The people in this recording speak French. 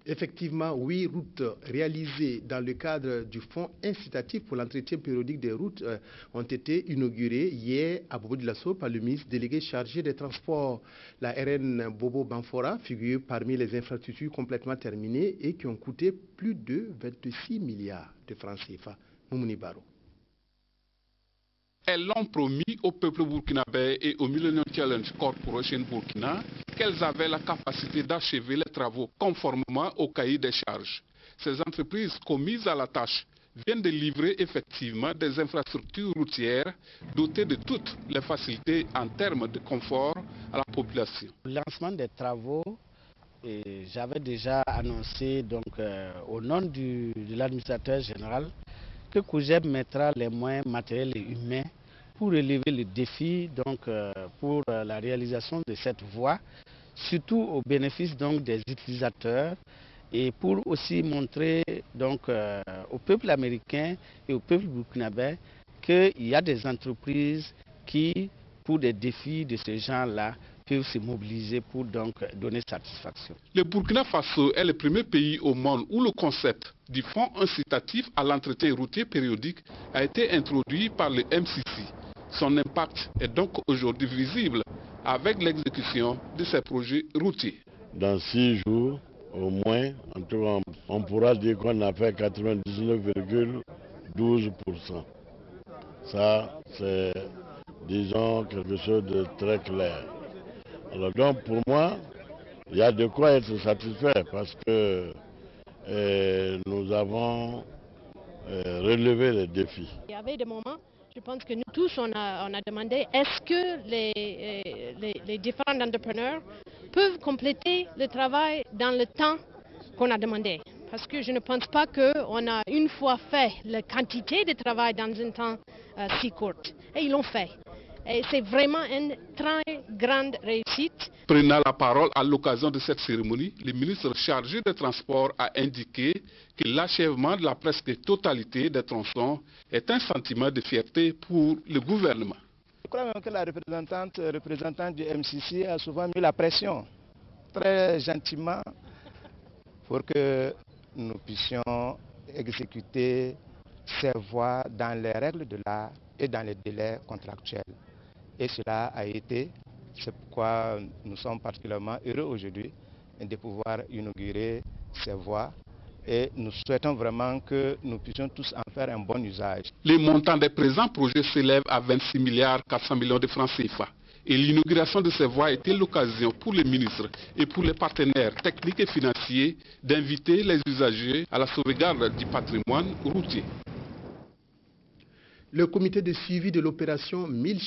Effectivement, 8 routes réalisées dans le cadre du fonds incitatif pour l'entretien périodique des routes ont été inaugurées hier à Bobo Dioulasso par le ministre délégué chargé des Transports. La RN Bobo Banfora figure parmi les infrastructures complètement terminées et qui ont coûté plus de 26 milliards de francs CFA. Moumouni Baro. Elles l'ont promis au peuple burkinabé et au Millennium Challenge Corporation Burkina qu'elles avaient la capacité d'achever les travaux conformément au cahier des charges. Ces entreprises commises à la tâche viennent de livrer effectivement des infrastructures routières dotées de toutes les facilités en termes de confort à la population. Le lancement des travaux, j'avais déjà annoncé au nom de l'administrateur général que COUGEB mettra les moyens matériels et humains pour relever le défi pour la réalisation de cette voie, surtout au bénéfice des utilisateurs et pour aussi montrer au peuple américain et au peuple burkinabé qu'il y a des entreprises qui, pour des défis de ce genre-là, peuvent se mobiliser pour donner satisfaction. Le Burkina Faso est le premier pays au monde où le concept du fonds incitatif à l'entretien routier périodique a été introduit par le MCC. Son impact est donc aujourd'hui visible avec l'exécution de ces projets routiers. Dans 6 jours, au moins, en tout cas, on pourra dire qu'on a fait 99,12%. Ça, c'est, disons, quelque chose de très clair. Alors donc, pour moi, il y a de quoi être satisfait parce que nous avons relevé les défis. Il y avait des moments, je pense que nous tous, on a demandé, est-ce que les différents entrepreneurs peuvent compléter le travail dans le temps qu'on a demandé? Parce que je ne pense pas qu'on a une fois fait la quantité de travail dans un temps si court. Et ils l'ont fait. Et c'est vraiment une très grande réussite. Prenant la parole à l'occasion de cette cérémonie, le ministre chargé des Transports a indiqué que l'achèvement de la presque totalité des tronçons est un sentiment de fierté pour le gouvernement. Je crois même que la représentante du MCC a souvent mis la pression, très gentiment, pour que nous puissions exécuter ces voies dans les règles de l'art et dans les délais contractuels. Et cela a été, c'est pourquoi nous sommes particulièrement heureux aujourd'hui de pouvoir inaugurer ces voies et nous souhaitons vraiment que nous puissions tous en faire un bon usage. Les montants des présents projets s'élèvent à 26 milliards 400 millions de francs CFA. Et l'inauguration de ces voies était l'occasion pour les ministres et pour les partenaires techniques et financiers d'inviter les usagers à la sauvegarde du patrimoine routier. Le comité de suivi de l'opération 1000